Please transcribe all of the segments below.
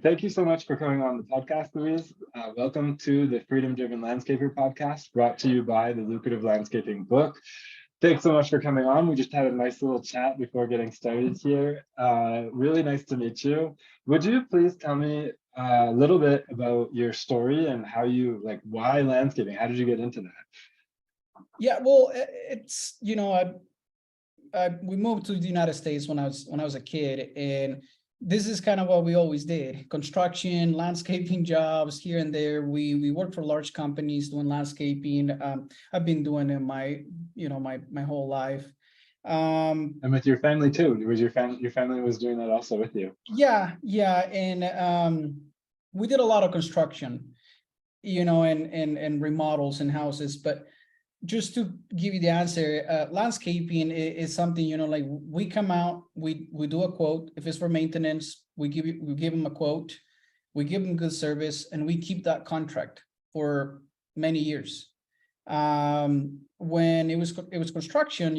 Thank you so much for coming on the podcast, Louise. Welcome to the Freedom Driven Landscaper podcast, brought to you by the Lucrative Landscaping book. Thanks so much for coming on. We just had a nice little chat before getting started here. Really nice to meet you. Would you please tell me a little bit about your story and how you, why landscaping? How did you get into that? Yeah, well, it's, we moved to the United States when I was a kid, and this is kind of what we always did: construction, landscaping jobs here and there. We worked for large companies doing landscaping. I've been doing it my whole life. And with your family too. Was your family was doing that also with you? Yeah, and we did a lot of construction, and remodels and houses, but just to give you the answer, landscaping is something, like we come out, we do a quote. If it's for maintenance, we give them a quote, we give them good service, and we keep that contract for many years. When it was construction,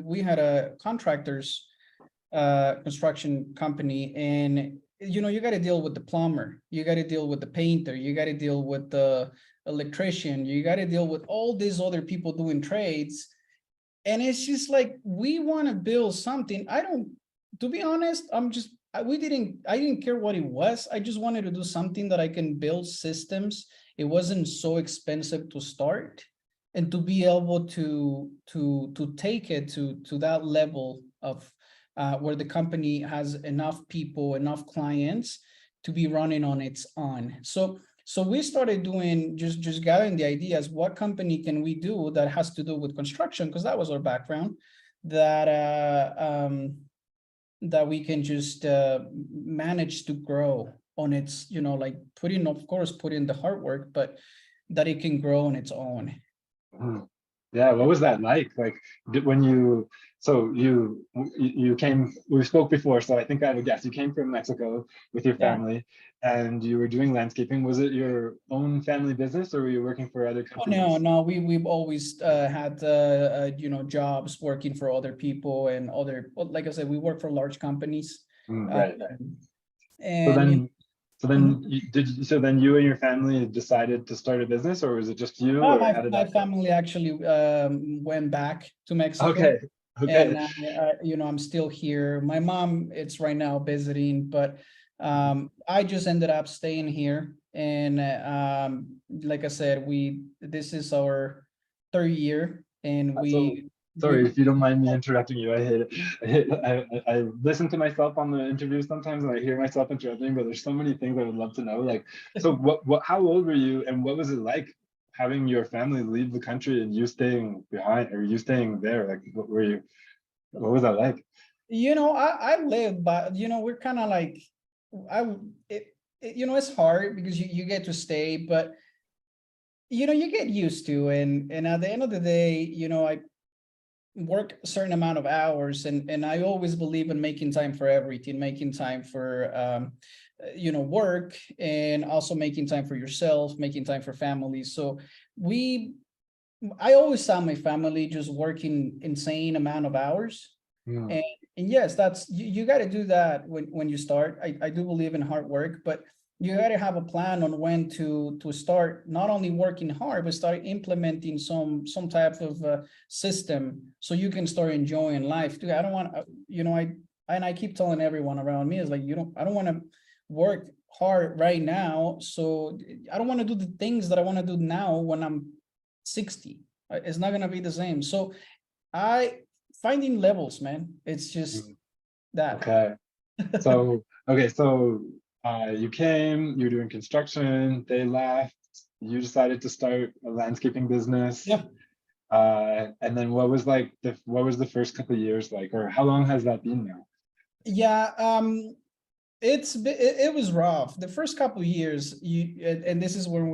we had a contractors construction company, and you got to deal with the plumber, you got to deal with the painter, you got to deal with the electrician, you got to deal with all these other people doing trades. And it's just like, we want to build something. To be honest, I didn't care what it was. I just wanted to do something that I can build systems. It wasn't so expensive to start, and to be able to take it to that level of where the company has enough people, enough clients to be running on its own. So we started doing, just gathering the ideas. What company can we do that has to do with construction? Because that was our background. That we can just manage to grow on its, put in the hard work, but that it can grow on its own. Yeah, what was that like? When you came, we spoke before, so I think I have a guess. You came from Mexico with your family, and you were doing landscaping. Was it your own family business, or were you working for other companies? Oh, no, we've always had jobs working for other people, and like I said, we work for large companies. Right. And so then you and your family decided to start a business, or was it just you? Or my family actually went back to Mexico. Okay. And I'm still here. My mom, it's right now visiting, but I just ended up staying here. And like I said, this is our third year, and sorry if you don't mind me interrupting you. I hate it. I listen to myself on the interview sometimes, and I hear myself interrupting, but there's so many things I would love to know. So how old were you, and what was it like having your family leave the country and you staying behind, or you staying there? What was that like? I live, but we're kind of like, it's hard because you get to stay, but you get used to, and at the end of the day, I work a certain amount of hours, and I always believe in making time for everything, making time for work, and also making time for yourself, making time for family. So I always saw my family just working insane amount of hours. And yes, that's you got to do that when you start. I do believe in hard work, but you got to have a plan on when to start not only working hard, but start implementing some type of system so you can start enjoying life too. I don't want I keep telling everyone around me, is like, I don't want to work hard right now, so I don't want to do the things that I want to do now when I'm 60. It's not going to be the same. So finding levels, man, it's just that. Okay. So you came, you're doing construction, they left, you decided to start a landscaping business. Yeah. And then what was the first couple of years like, or how long has that been now? Yeah, it was rough. The first couple of years, and this is when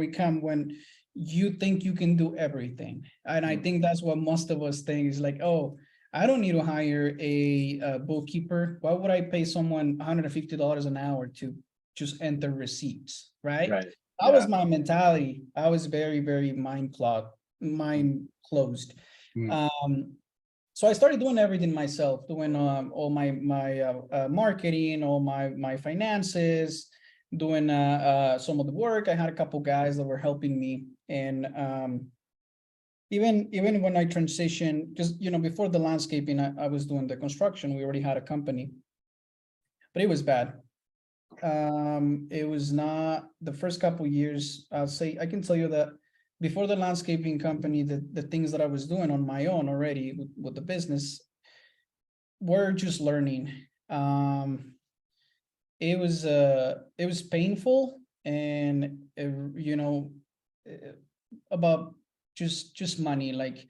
you think you can do everything. And I think that's what most of us think, is like, oh, I don't need to hire a bookkeeper. Why would I pay someone $150 an hour to just enter receipts, right? That was my mentality. I was very, very mind closed. So I started doing everything myself, doing all my marketing, all my finances, doing some of the work. I had a couple guys that were helping me, and even when I transitioned, because before the landscaping, I was doing the construction. We already had a company, but it was bad. It was not the first couple years. I'll say I can tell you that before the landscaping company, the things that I was doing on my own already with the business were just learning. It was painful, and about just money. Like,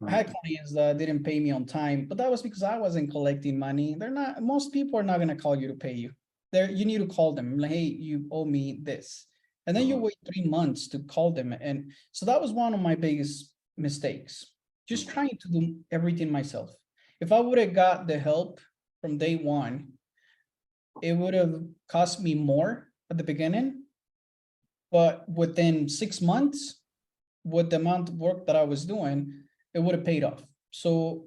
I had clients that didn't pay me on time, but that was because I wasn't collecting money. Most people are not going to call you to pay you. You need to call them like, hey, you owe me this. And then you wait 3 months to call them. And so that was one of my biggest mistakes, just trying to do everything myself. If I would have got the help from day one, it would have cost me more at the beginning, but within 6 months, with the amount of work that I was doing, it would have paid off. So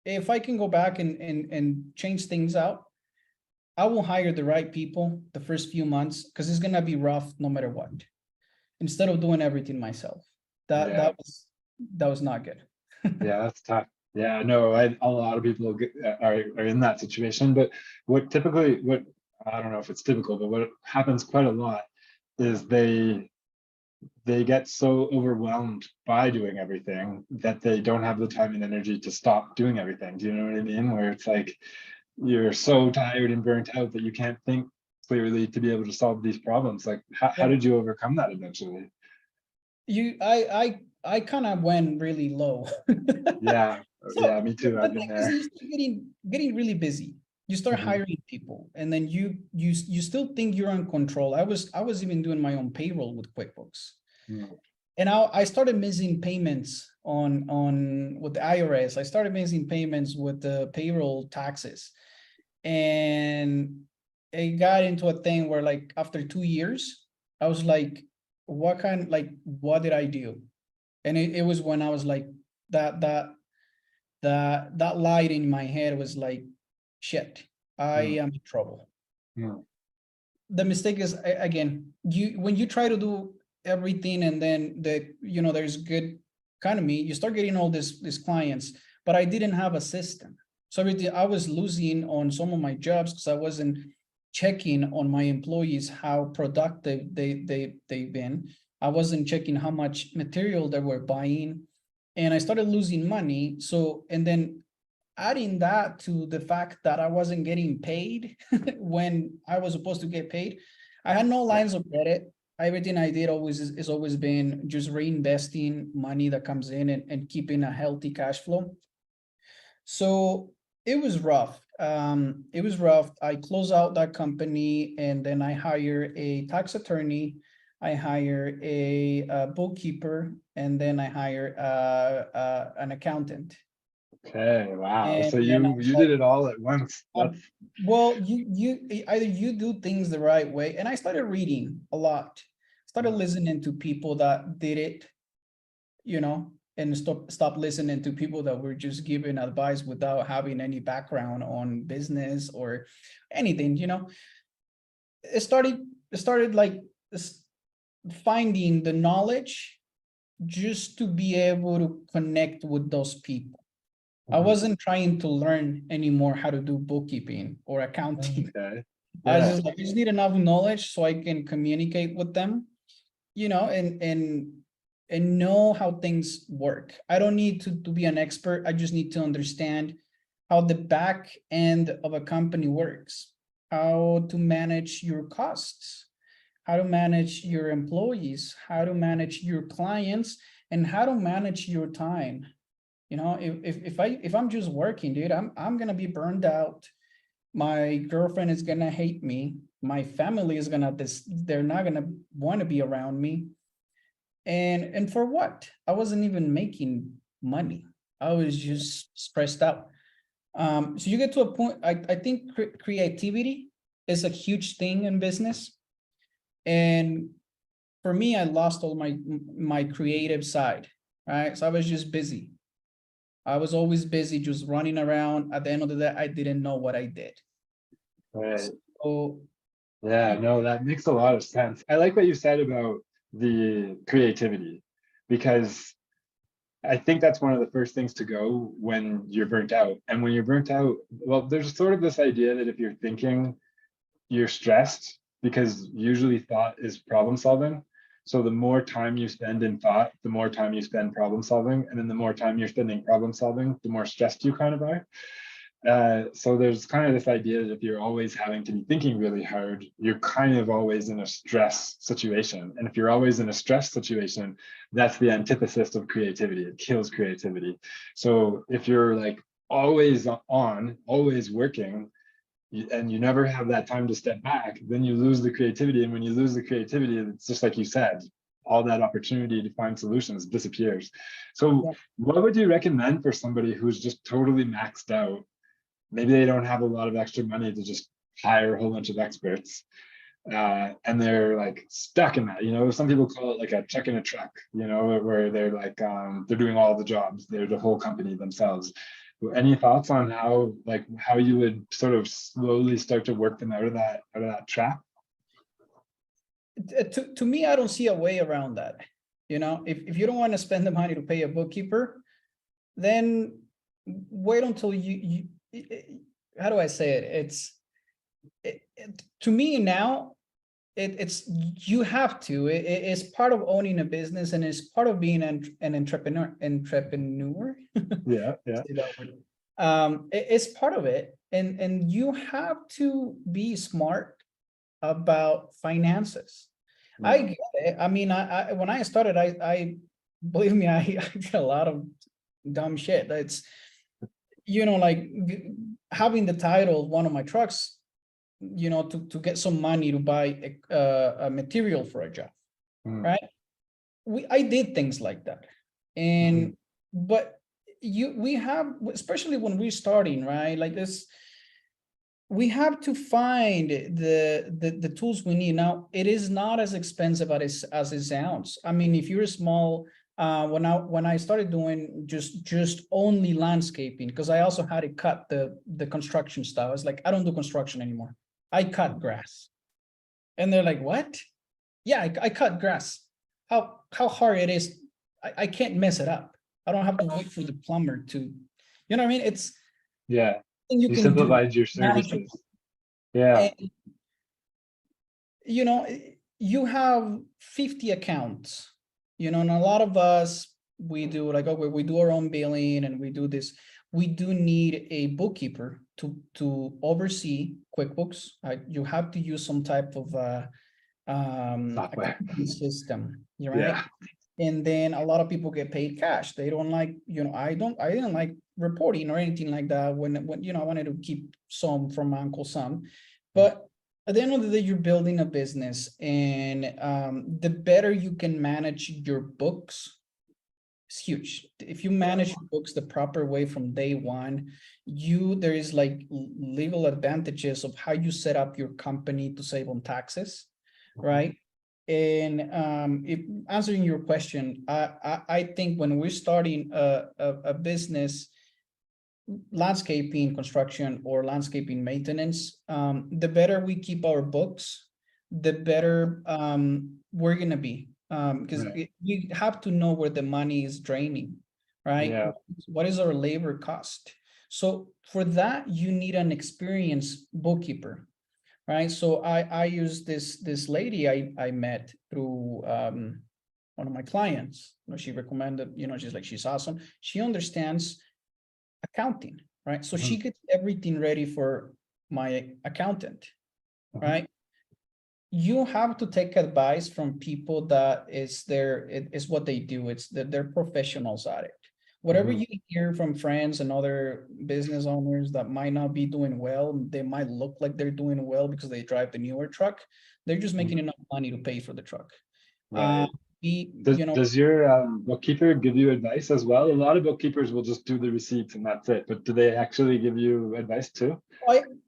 if I can go back and change things out, I will hire the right people the first few months, because it's gonna be rough no matter what. Instead of doing everything myself, that was not good. Yeah, that's tough. Yeah, no, a lot of people are in that situation. But what I don't know if it's typical, but what happens quite a lot is they get so overwhelmed by doing everything that they don't have the time and energy to stop doing everything. Do you know what I mean? Where it's like you're so tired and burnt out that you can't think clearly to be able to solve these problems. Like, how did you overcome that eventually? I kind of went really low. Yeah, yeah, me too. I've been there. You start getting really busy. You start hiring people, and then you still think you're in control. I was even doing my own payroll with QuickBooks. And I started missing payments on with the IRS. I started missing payments with the payroll taxes. And it got into a thing where, like, after 2 years, I was like, what did I do? And it was when I was like, that light in my head was like, shit, I am in trouble. The mistake is, again, when you try to do everything, and then there's good economy, you start getting all these clients, but I didn't have a system. So I was losing on some of my jobs because I wasn't checking on my employees how productive they've been. I wasn't checking how much material they were buying, and I started losing money. So, and then adding that to the fact that I wasn't getting paid when I was supposed to get paid, I had no lines of credit. Everything I did is always been just reinvesting money that comes in and keeping a healthy cash flow. So it was rough. I closed out that company, and then I hire a tax attorney. I hire a bookkeeper, and then I hire an accountant. Okay, wow. And So you did it all at once. That's well, you either you do things the right way, and I started reading a lot, started listening to people that did it, and stop listening to people that were just giving advice without having any background on business or anything. It started like finding the knowledge just to be able to connect with those people. I wasn't trying to learn anymore how to do bookkeeping or accounting. okay. I was just like, I just need enough knowledge so I can communicate with them, and know how things work. I don't need to be an expert. I just need to understand how the back end of a company works, how to manage your costs, how to manage your employees, how to manage your clients, and how to manage your time. If I'm just working, dude, I'm gonna be burned out. My girlfriend is gonna hate me. My family is they're not gonna want to be around me. And for what? I wasn't even making money. I was just stressed out. So you get to a point, I think creativity is a huge thing in business. And for me, I lost all my creative side, right? So I was just busy. I was always busy, just running around. At the end of the day, I didn't know what I did. Right. So Yeah, no, that makes a lot of sense. I like what you said about the creativity, because I think that's one of the first things to go when you're burnt out. And when you're burnt out, well, there's sort of this idea that if you're thinking, you're stressed, because usually thought is problem solving. So the more time you spend in thought, the more time you spend problem solving. And then the more time you're spending problem solving, the more stressed you kind of are. So there's kind of this idea that if you're always having to be thinking really hard, you're kind of always in a stress situation. And if you're always in a stress situation, that's the antithesis of creativity. It kills creativity. So if you're like always on, always working, and you never have that time to step back, then you lose the creativity. And when you lose the creativity, it's just like you said, all that opportunity to find solutions disappears. So what would you recommend for somebody who's just totally maxed out? Maybe they don't have a lot of extra money to just hire a whole bunch of experts. And they're like stuck in that, some people call it like a check in a truck, where they're like, they're doing all the jobs, they're the whole company themselves. Any thoughts on how you would sort of slowly start to work them out of that trap? To me, I don't see a way around that. If you don't want to spend the money to pay a bookkeeper, then wait until you how do I say it? To me now, it's you have to. It's part of owning a business, and it's part of being an entrepreneur. Yeah. It's part of it, and you have to be smart about finances. Yeah. I get it. I mean, I when I started, I believe me, I did a lot of dumb shit. It's like having the title of one of my trucks, to get some money to buy a material for a job, right? I did things like that, and but we have, especially when we're starting, right? Like this, we have to find the tools we need. Now, it is not as expensive as it sounds. I mean, if you're small, when I started doing just only landscaping, because I also had to cut the construction stuff. I was like, I don't do construction anymore. I cut grass. And they're like, what? Yeah, I cut grass. How hard it is. I can't mess it up. I don't have to wait for the plumber to, you know what I mean? It's, yeah, you can simplified your services. Yeah. And, you have 50 accounts, and a lot of us, we do like, okay, we do our own billing and we do this. We do need a bookkeeper to oversee QuickBooks. You have to use some type of software system, right? Yeah. And then a lot of people get paid cash. They don't like, I didn't like reporting or anything like that when I wanted to keep some from my Uncle Sam. But at the end of the day, you're building a business, and the better you can manage your books, it's huge. If you manage your books the proper way from day one, there is like legal advantages of how you set up your company to save on taxes, right? And if answering your question, I think when we're starting a business, landscaping construction or landscaping maintenance, the better we keep our books, the better we're gonna be, because you have to know where the money is draining, right? Yeah. What is our labor cost? So for that, you need an experienced bookkeeper, right? So I use this lady I met through one of my clients. She recommended, she's awesome. She understands accounting, right? So she gets everything ready for my accountant, right? You have to take advice from people that is what they do. It's that they're professionals at it. Whatever you hear from friends and other business owners that might not be doing well, they might look like they're doing well because they drive the newer truck. They're just making enough money to pay for the truck. Right. Does your bookkeeper give you advice as well? A lot of bookkeepers will just do the receipts and that's it. But do they actually give you advice too?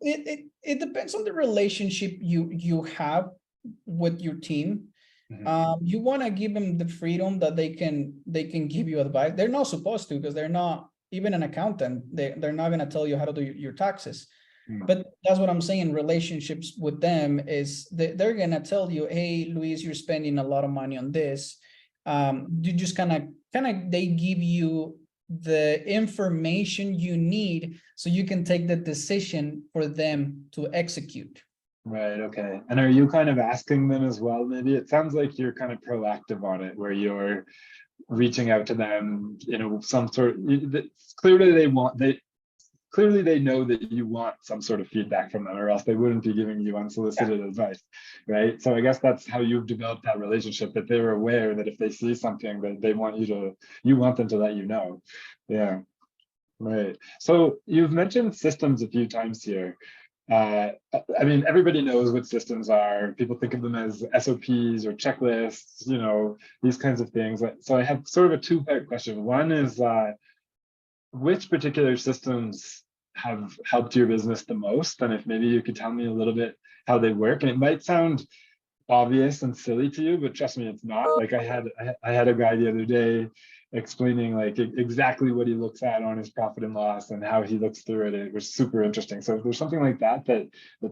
It depends on the relationship you have with your team. You want to give them the freedom that they can give you advice. They're not supposed to, because they're not even an accountant. They're not going to tell you how to do your taxes. But that's what I'm saying. Relationships with them is they're gonna tell you, hey, Luis, you're spending a lot of money on this. You just kind of they give you the information you need so you can take the decision for them to execute. Right. Okay. And are you kind of asking them as well? Maybe it sounds like you're kind of proactive on it, where you're reaching out to them, some sort. Clearly, they know that you want some sort of feedback from them, or else they wouldn't be giving you unsolicited advice, right? So I guess that's how you've developed that relationship, that they're aware that if they see something that you want them to let you know. Yeah. Right. So you've mentioned systems a few times here. I mean, everybody knows what systems are. People think of them as SOPs or checklists, these kinds of things. So I have sort of a two-part question. One is, which particular systems have helped your business the most? And if maybe you could tell me a little bit how they work. And it might sound obvious and silly to you, but trust me, it's not. Like I had a guy the other day explaining like exactly what he looks at on his profit and loss and how he looks through it. It was super interesting. So if there's something like that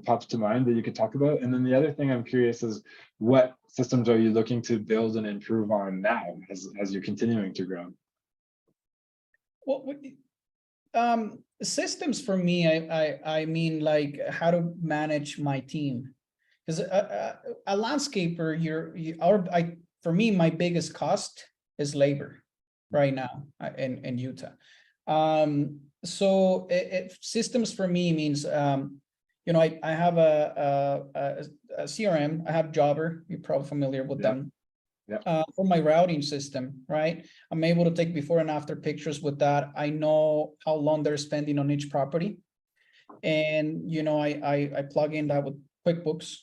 pops to mind that you could talk about. And then the other thing I'm curious is, what systems are you looking to build and improve on now as you're continuing to grow? Well, systems for me, I mean, like how to manage my team. Because a landscaper, for me, my biggest cost is labor right now in Utah. So systems for me means, I have a CRM, I have Jobber, you're probably familiar with them. For my routing system, right? I'm able to take before and after pictures with that. I know how long they're spending on each property. And, I plug in that with QuickBooks.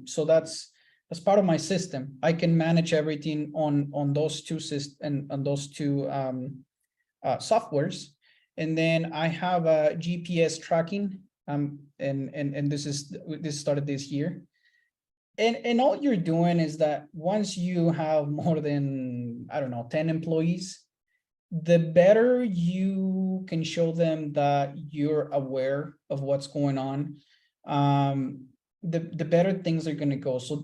So that's part of my system. I can manage everything on those two softwares. And then I have a GPS tracking. And this started this year. And all you're doing is that once you have more than, 10 employees, the better you can show them that you're aware of what's going on, the better things are going to go. So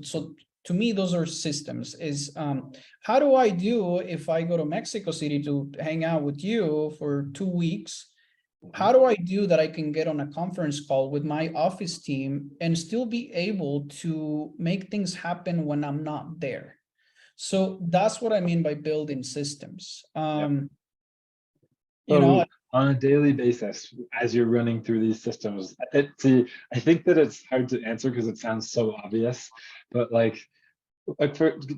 to me, those are systems. Is how do I do if I go to Mexico City to hang out with you for 2 weeks? How do I do that I can get on a conference call with my office team and still be able to make things happen when I'm not there? So that's what I mean by building systems. On a daily basis, as you're running through these systems, I think that it's hard to answer because it sounds so obvious, but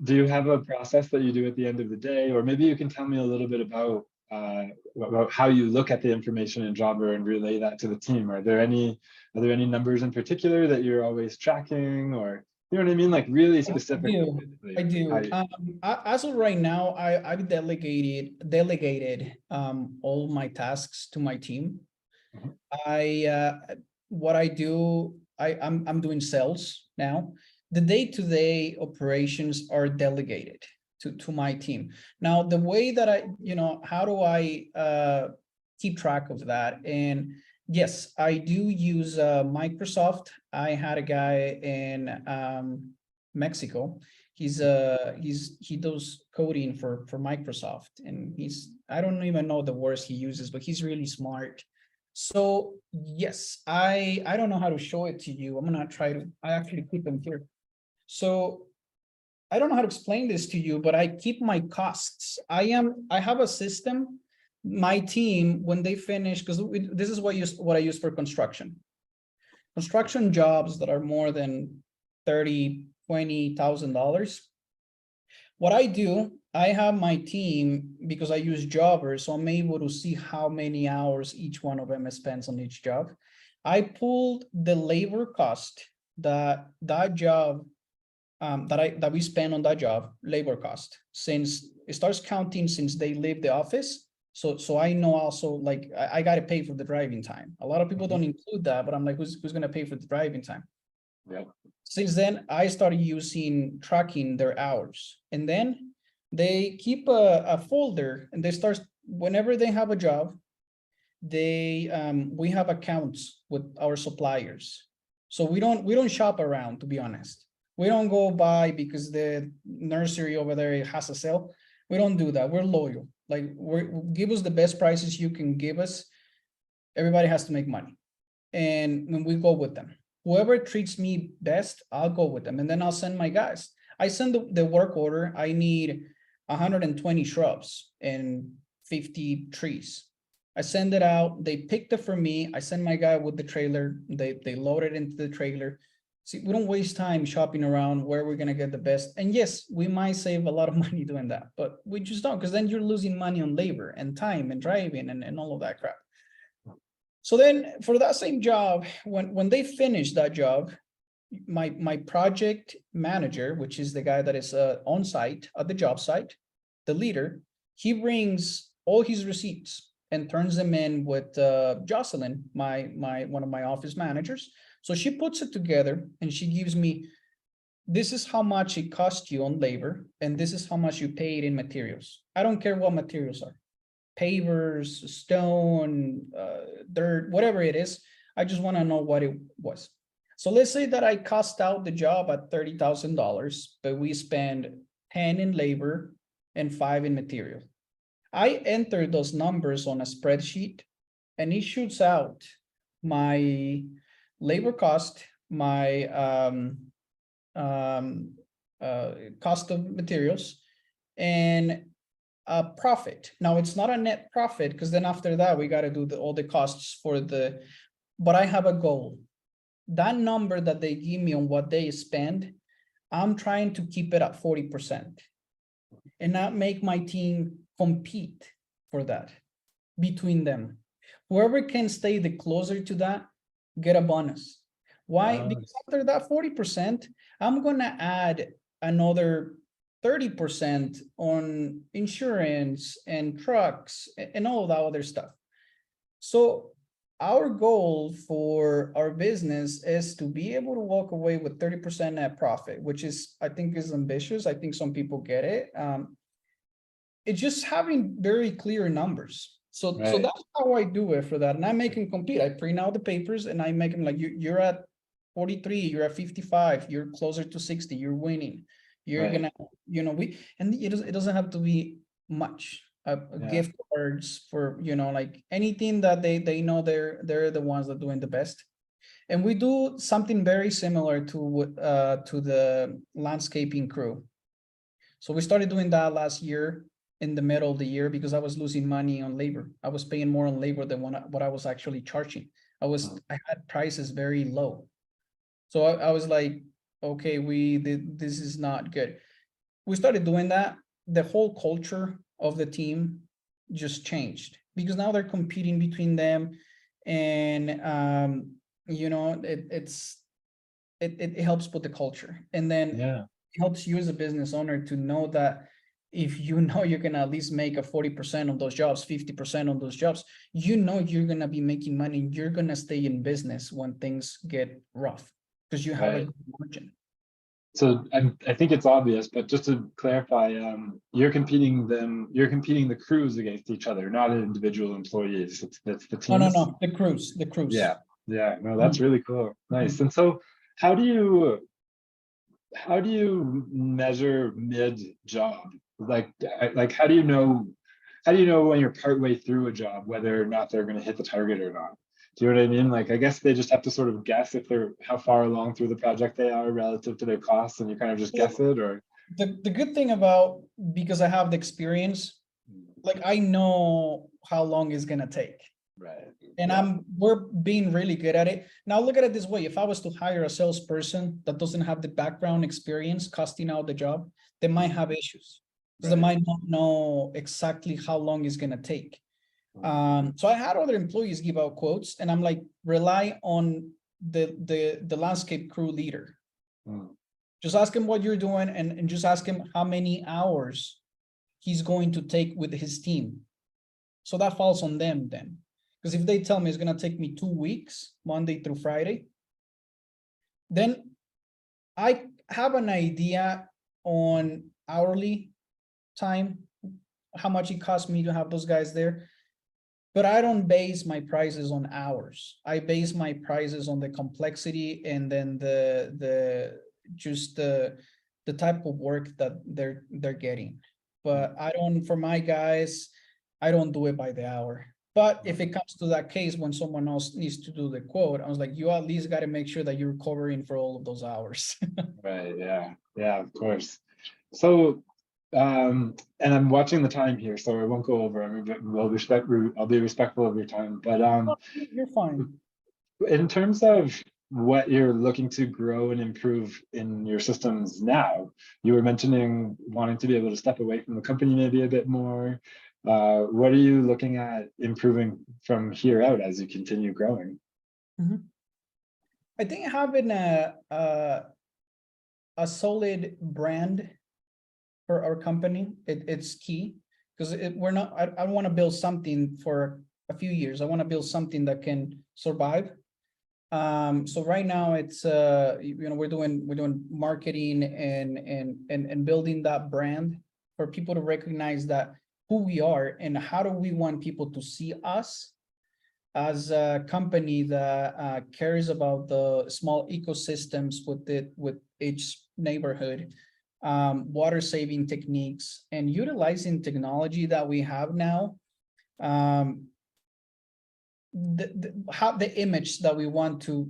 do you have a process that you do at the end of the day? Or maybe you can tell me a little bit about how you look at the information in Jobber and relay that to the team. Are there any numbers in particular that you're always tracking, or you know what I mean? Like really specific. I do. As of right now, I've delegated all my tasks to my team. What I do, I'm doing sales now. The day-to-day operations are delegated to my team. Now, the way that how do I keep track of that? And yes, I do use Microsoft. I had a guy in Mexico. He does coding for Microsoft, and I don't even know the words he uses, but he's really smart. So yes, I don't know how to show it to you. I'm gonna try to. I actually keep them here. So I don't know how to explain this to you, but I keep my costs. I have a system. My team, when they finish, because this is what I use for construction jobs that are more than $20,000. What I do, I have my team, because I use Jobber, so I'm able to see how many hours each one of them spends on each job. I pulled the labor cost that job that we spend on that job, labor cost, since it starts counting since they leave the office. So I know also, like, I got to pay for the driving time. A lot of people don't include that, but I'm like, who's going to pay for the driving time? Yeah. Since then, I started tracking their hours, and then they keep a folder, and they start, whenever they have a job, we have accounts with our suppliers. So we don't shop around, to be honest. We don't go buy because the nursery over there has a sale. We don't do that. We're loyal. Like, give us the best prices you can give us. Everybody has to make money. And when we go with them, whoever treats me best, I'll go with them. And then I'll send my guys. I send the work order. I need 120 shrubs and 50 trees. I send it out. They picked it for me. I send my guy with the trailer. They load it into the trailer. See, we don't waste time shopping around where we're gonna get the best. And yes, we might save a lot of money doing that, but we just don't, because then you're losing money on labor and time and driving and all of that crap. So then for that same job, when they finish that job, my project manager, which is the guy that is on site at the job site, the leader, he brings all his receipts and turns them in with Jocelyn, one of my office managers. So she puts it together and she gives me, this is how much it cost you on labor, and this is how much you paid in materials. I don't care what materials are. Pavers, stone, dirt, whatever it is. I just want to know what it was. So let's say that I cost out the job at $30,000, but we spend 10 in labor and 5 in material. I enter those numbers on a spreadsheet and it shoots out my labor cost, my cost of materials, and profit. Now it's not a net profit, because then after that we got to do all the costs for but I have a goal. That number that they give me on what they spend, I'm trying to keep it at 40% and not make my team compete for that between them. Whoever can stay the closer to that, get a bonus. Why? Because after that 40%, I'm gonna add another 30% on insurance and trucks and all of that other stuff. So our goal for our business is to be able to walk away with 30% net profit, which is, I think, is ambitious. I think some people get it. It's just having very clear numbers. So that's how I do it for that. And I make them compete. I print out the papers and I make them like, you're at 43, you're at 55, you're closer to 60, you're winning. You're gonna, and it doesn't have to be much. Gift cards for, like anything that they know they're the ones that are doing the best. And we do something very similar to the landscaping crew. So we started doing that last year in the middle of the year, because I was losing money on labor. I was paying more on labor than what I was actually charging. I had prices very low. So I was like, okay, this is not good. We started doing that. The whole culture of the team just changed, because now they're competing between them, and it helps put the culture, and then it helps you as a business owner to know that if you know you're gonna at least make a 40% on those jobs, 50% on those jobs, you're gonna be making money. You're gonna stay in business when things get rough, because you have a good margin. So I think it's obvious, but just to clarify, you're competing the crews against each other, not individual employees. It's the teams. No, the crews. Yeah. No, that's really cool. Nice. And so how do you measure mid-job? Like how do you know when you're partway through a job whether or not they're going to hit the target or not? Do you know what I mean? Like, I guess they just have to sort of guess how far along through the project they are relative to their costs, and you kind of just guess it. Or the good thing about, because I have the experience, like I know how long it's gonna take. Right. And we're being really good at it. Now look at it this way: if I was to hire a salesperson that doesn't have the background experience costing out the job, they might have issues, because they might not know exactly how long it's gonna take. So I had other employees give out quotes, and I'm like, rely on the landscape crew leader. Just ask him what you're doing, and just ask him how many hours he's going to take with his team. So that falls on them then. Because if they tell me it's going to take me 2 weeks, Monday through Friday, then I have an idea on hourly time, how much it costs me to have those guys there. but I don't base my prices on hours. I base my prices on the complexity and then the type of work that they're getting. But I don't, for my guys, I don't do it by the hour. But if it comes to that case when someone else needs to do the quote, I was like, you at least got to make sure that you're covering for all of those hours. Right. Yeah. Yeah, of course. So, and I'm watching the time here, so I won't go over. I'll be respectful of your time. But You're fine. in terms of what you're looking to grow and improve in your systems now, you were mentioning wanting to be able to step away from the company maybe a bit more. What are you looking at improving from here out as you continue growing? I think having a solid brand for our company, it's key, because we're not, I want to build something for a few years. I want to build something that can survive. So right now it's we're doing marketing and building that brand for people to recognize that who we are and how do we want people to see us as a company that cares about the small ecosystems with each neighborhood, water saving techniques, and utilizing technology that we have now. The image that we want to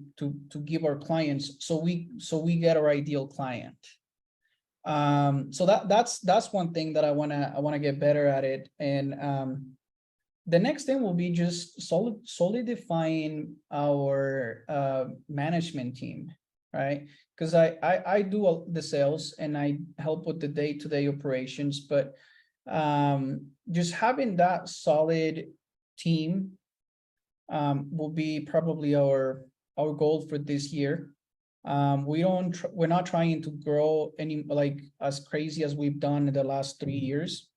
give our clients, so we get our ideal client. So that's one thing that I wanna get better at it. And the next thing will be just solidifying our management team, right? Because I do the sales and I help with the day-to-day operations, but just having that solid team will be probably our goal for this year. We're not trying to grow any like as crazy as we've done in the last 3 years,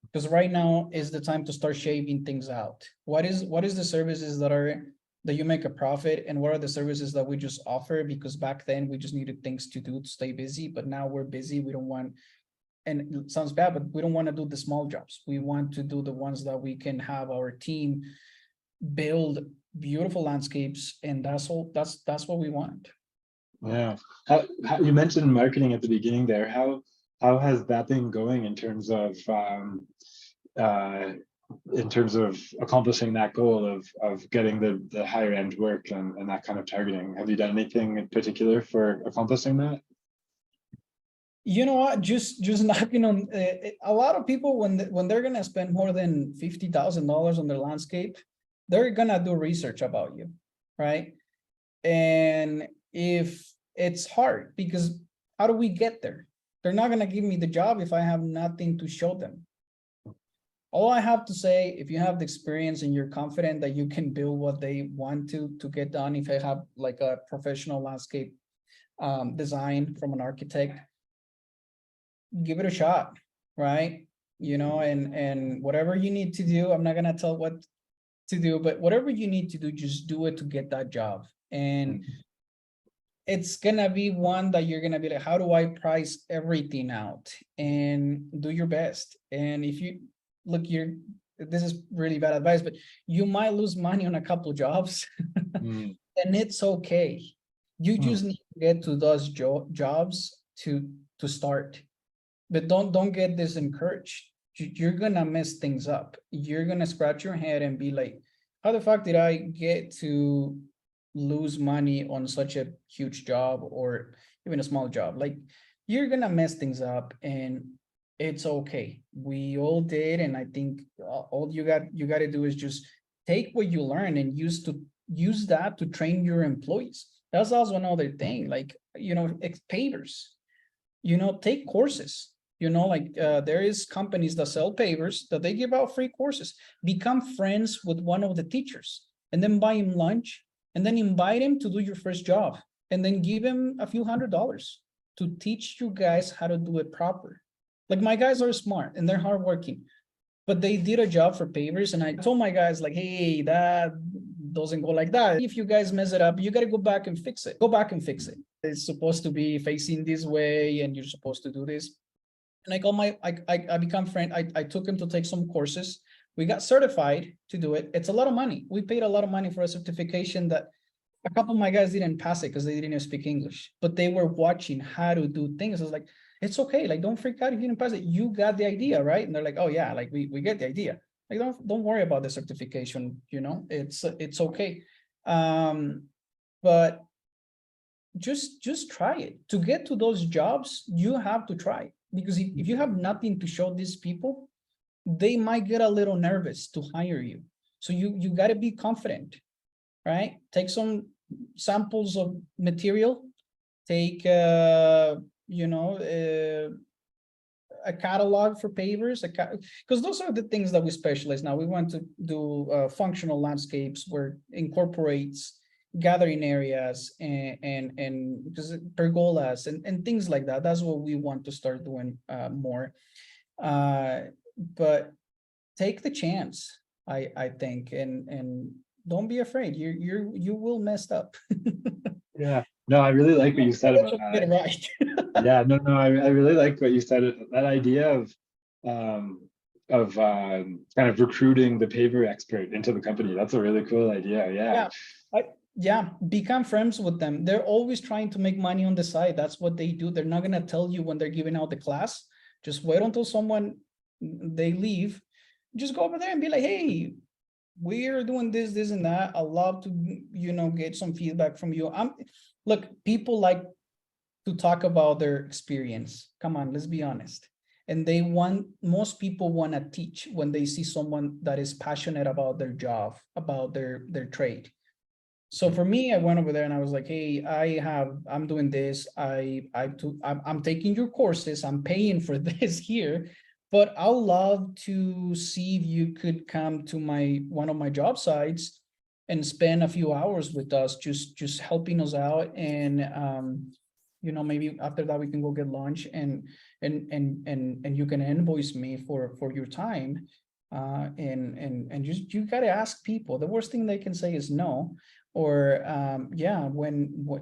because right now is the time to start shaving things out. What is the services that you make a profit, and what are the services that we just offer? Because back then we just needed things to do to stay busy, but now we're busy. We don't want, and it sounds bad, but we don't want to do the small jobs. We want to do the ones that we can have our team build beautiful landscapes, and that's what we want. Yeah. How you mentioned marketing at the beginning there. How has that been going in terms of accomplishing that goal of getting the higher end work and that kind of targeting? Have you done anything in particular for accomplishing that? You know what? Just knocking on a lot of people when they're gonna spend more than $50,000 on their landscape, they're gonna do research about you, right? And if it's hard, because how do we get there? They're not gonna give me the job if I have nothing to show them. All I have to say, if you have the experience and you're confident that you can build what they want to get done, if I have like a professional landscape design from an architect, give it a shot, right? You know, and whatever you need to do, I'm not gonna tell what to do, but whatever you need to do, just do it to get that job. And it's gonna be one that you're gonna be like, how do I price everything out? And do your best. And if you look, this is really bad advice, but you might lose money on a couple jobs, and it's okay. You just need to get to those jobs to start, but don't get disencouraged. You're gonna mess things up. You're gonna scratch your head and be like, how the fuck did I get to lose money on such a huge job or even a small job? Like, you're gonna mess things up, and it's okay. We all did, and I think all you got to do is just take what you learn and use that to train your employees. That's also another thing, like, pavers, take courses. Like there is companies that sell pavers that they give out free courses. Become friends with one of the teachers and then buy him lunch and then invite him to do your first job and then give him a few $100s to teach you guys how to do it proper. Like, my guys are smart and they're hardworking, but they did a job for pavers. And I told my guys, like, hey, that doesn't go like that. If you guys mess it up, you got to go back and fix it. Go back and fix it. It's supposed to be facing this way and you're supposed to do this. And I become friend. I took him to take some courses We got certified to do it. It's a lot of money. We paid a lot of money for a certification that a couple of my guys didn't pass it because they didn't speak English, but they were watching how to do things. I was like, it's okay. Like, don't freak out if you didn't pass it. You got the idea, right? And they're like, oh yeah, like we get the idea. Like, don't worry about the certification. You know, it's okay. But just try it. To get to those jobs, you have to try, because if you have nothing to show these people, they might get a little nervous to hire you. So you got to be confident, right? Take some samples of material, take a catalog for pavers, because those are the things that we specialize now. We want to do functional landscapes where incorporates gathering areas and pergolas and things like that. That's what we want to start doing more. But take the chance, I think, and don't be afraid. You will mess up. Yeah, no, I really like what you said about Get it that. right. Yeah, no, I really like what you said. That idea of kind of recruiting the paver expert into the company. That's a really cool idea. Yeah. Yeah, become friends with them. They're always trying to make money on the side. That's what they do. They're not gonna tell you when they're giving out the class. Just wait until they leave. Just go over there and be like, hey, we're doing this and that. I'd love to, get some feedback from you. Look, people like to talk about their experience. Come on, let's be honest. And most people want to teach when they see someone that is passionate about their job, about their trade. So for me, I went over there and I was like, hey, I'm doing this. I'm taking your courses. I'm paying for this here, but I'd love to see if you could come to one of my job sites and spend a few hours with us, just helping us out. And, maybe after that we can go get lunch and you can invoice me for your time. And you got to ask people. The worst thing they can say is no. Or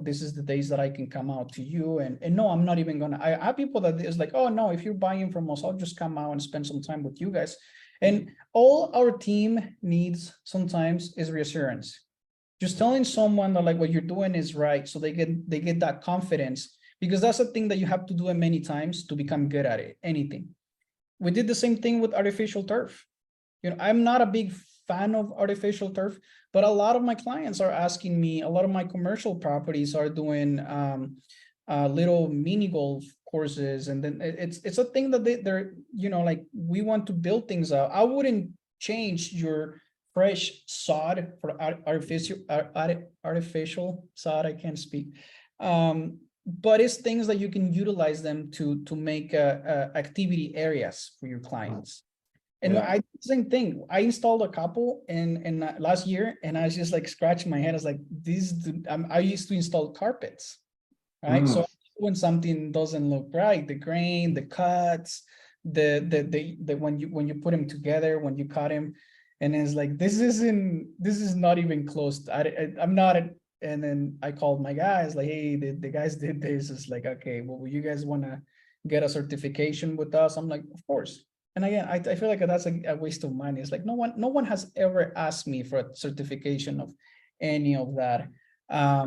this is the days that I can come out to you, and no, I'm not even gonna. I have people that is like, oh no, if you're buying from us, I'll just come out and spend some time with you guys. And all our team needs sometimes is reassurance. Just telling someone that like what you're doing is right, so they get that confidence, because that's a thing that you have to do it many times to become good at it. Anything. We did the same thing with artificial turf. I'm not a big fan of artificial turf, but a lot of my clients are asking me, a lot of my commercial properties are doing little mini golf courses. And then it's a thing that they're, like, we want to build things out. I wouldn't change your fresh sod for artificial sod. I can't speak. But it's things that you can utilize them to make activity areas for your clients. And I did the same thing. I installed a couple in last year, and I was just like scratching my head. I was like, I used to install carpets, right? So when something doesn't look right, the grain, the cuts, the when you put them together, when you cut them, and it's like, this is not even close. I'm not. And then I called my guys like, hey, the guys did this. It's like, okay, well, you guys want to get a certification with us? I'm like, of course. And again, I feel like that's a waste of money. It's like no one has ever asked me for a certification of any of that. I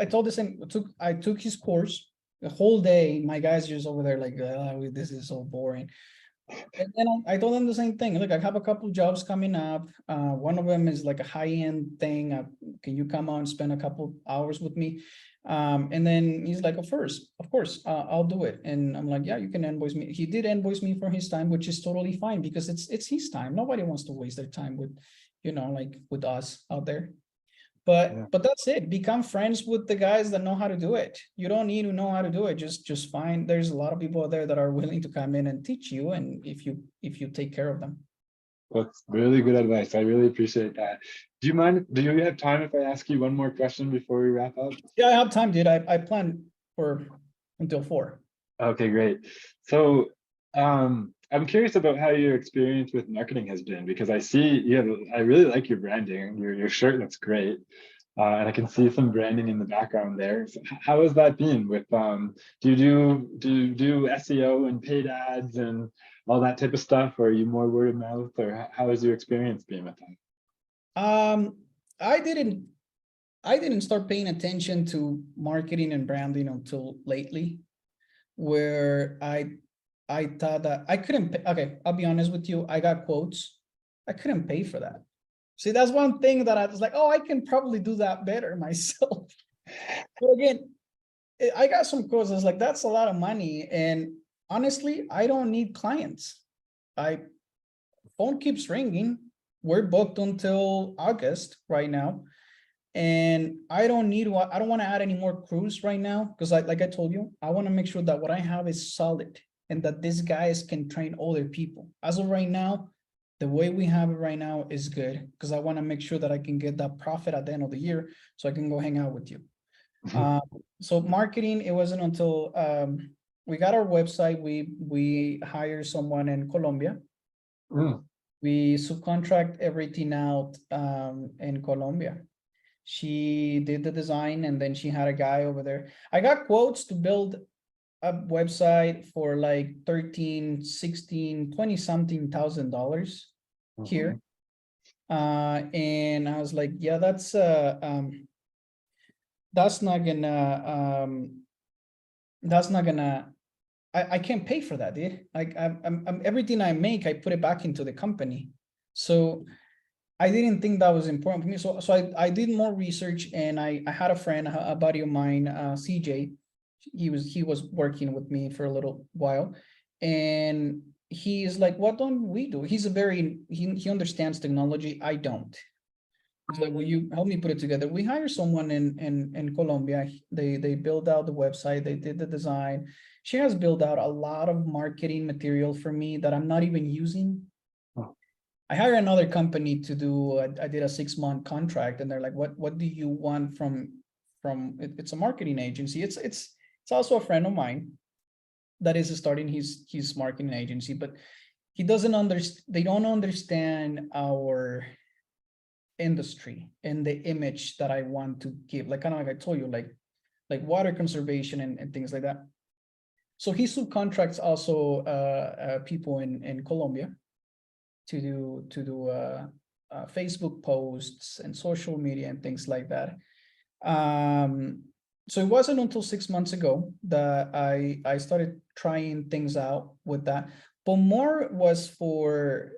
told this thing. I took his course the whole day. My guys just over there like, oh, this is so boring. And then I told them the same thing. Look, I have a couple jobs coming up. One of them is like a high-end thing. Can you come out and spend a couple hours with me? And then he's like, of course, I'll do it. And I'm like, yeah, you can invoice me. He did invoice me for his time, which is totally fine, because it's his time. Nobody wants to waste their time with, like with us out there. But that's it. Become friends with the guys that know how to do it. You don't need to know how to do it. Just find. There's a lot of people out there that are willing to come in and teach you, and if you take care of them. That's really good advice. I really appreciate that. Do you have time if I ask you one more question before we wrap up? Yeah, I have time, dude. I planned until 4. Okay, great. So I'm curious about how your experience with marketing has been, because I see I really like your branding. Your shirt looks great. And I can see some branding in the background there. So how has that been with, do you do SEO and paid ads and all that type of stuff? Or are you more word of mouth, or how has your experience been with that? I didn't start paying attention to marketing and branding until lately, where I thought that I couldn't pay. Okay, I'll be honest with you. I got quotes. I couldn't pay for that. See, that's one thing that I was like, oh, I can probably do that better myself. But again, I got some quotes. I was like, that's a lot of money. And honestly, I don't need clients. Phone keeps ringing. We're booked until August right now. And I don't want to add any more crews right now, because like I told you, I want to make sure that what I have is solid and that these guys can train other people. As of right now, the way we have it right now is good, because I want to make sure that I can get that profit at the end of the year so I can go hang out with you. So marketing, it wasn't until we got our website, we hired someone in Colombia. We subcontract everything out in Colombia. She did the design, and then she had a guy over there. I got quotes to build a website for like 13, 16, 20 something $1,000 here. And I was like, yeah, that's not gonna, I can't pay for that, dude. Like I'm everything I make, I put it back into the company. So I didn't think that was important for me. So I did more research, and I had a friend, a buddy of mine, CJ. He was working with me for a little while, and he is like, what don't we do? He's he understands technology. I don't. He's like, will you help me put it together? We hire someone in Colombia. They build out the website. They did the design. She has built out a lot of marketing material for me that I'm not even using. I hired another company to do, I did a 6-month contract, and they're like, what do you want from it's a marketing agency. It's also a friend of mine that is starting his marketing agency, but they don't understand our industry and the image that I want to give, like kind of like I told you, like water conservation and things like that. So he subcontracts also people in Colombia to do Facebook posts and social media and things like that. So it wasn't until 6 months ago that I started trying things out with that, but more was for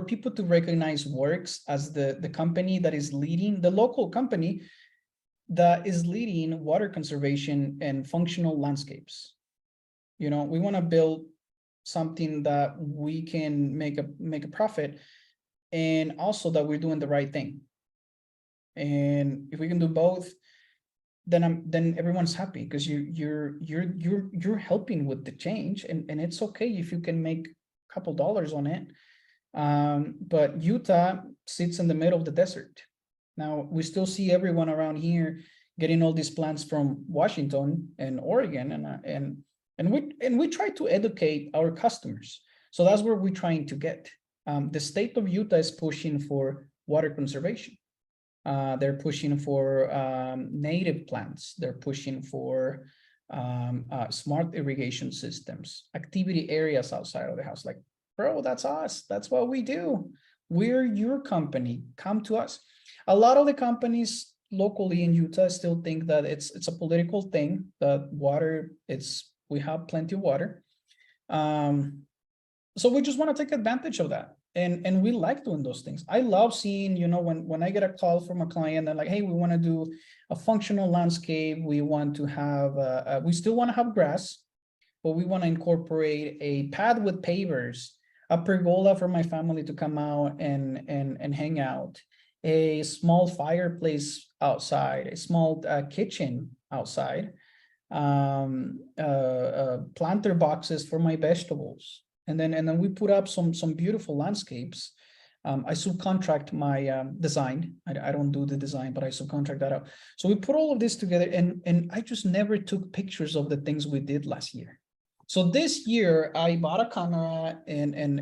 people to recognize Works as the company that is leading, the local company that is leading water conservation and functional landscapes. You know, we want to build something that we can make a profit, and also that we're doing the right thing. And if we can do both, then everyone's happy, because you're helping with the change, and it's okay if you can make a couple dollars on it. But Utah sits in the middle of the desert. Now we still see everyone around here getting all these plants from Washington and Oregon, and we try to educate our customers. So that's where we're trying to get. The state of Utah is pushing for water conservation. They're pushing for native plants. They're pushing for smart irrigation systems, activity areas outside of the house. Like, bro, that's us. That's what we do. We're your company. Come to us. A lot of the companies locally in Utah still think that it's a political thing, that water, we have plenty of water. So we just want to take advantage of that. And we like doing those things. I love seeing, you know, when I get a call from a client, they're like, hey, we want to do a functional landscape. We want to have, we still want to have grass, but we want to incorporate a path with pavers, a pergola for my family to come out and hang out, a small fireplace outside, a small kitchen outside, planter boxes for my vegetables. And then we put up some beautiful landscapes. I subcontract my design. I don't do the design, but I subcontract that out. So we put all of this together, and I just never took pictures of the things we did last year. So this year I bought a camera and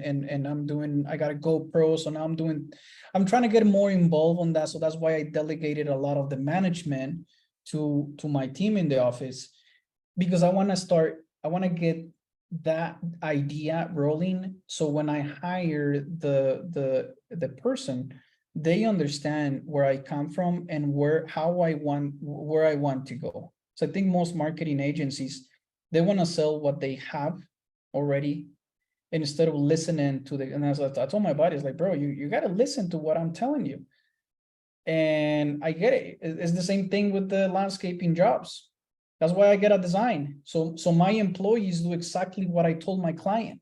I got a GoPro. So now I'm trying to get more involved on that. So that's why I delegated a lot of the management to my team in the office, because I want to get that idea rolling. So when I hire the person, they understand where I come from and where I want to go. So I think most marketing agencies, they want to sell what they have already instead of listening to and as I told my buddies, like, bro, you got to listen to what I'm telling you. And I get it. It's the same thing with the landscaping jobs. That's why I get a design. So my employees do exactly what I told my client.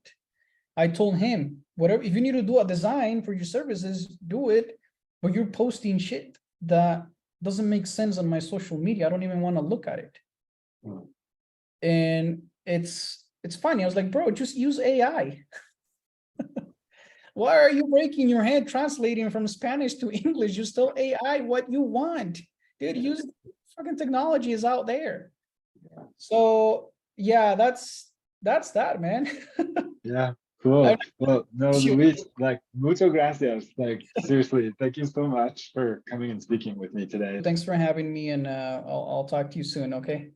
I told him, whatever, if you need to do a design for your services, do it, but you're posting shit that doesn't make sense on my social media. I don't even want to look at it. And it's funny. I was like, bro, just use AI. Why are you breaking your head translating from Spanish to English? Just tell AI what you want. Dude, use fucking technology is out there. So yeah, that's that, man. Yeah, cool. Well, no, Luis, like, mucho gracias. Like, seriously, thank you so much for coming and speaking with me today. Thanks for having me, and I'll talk to you soon, okay?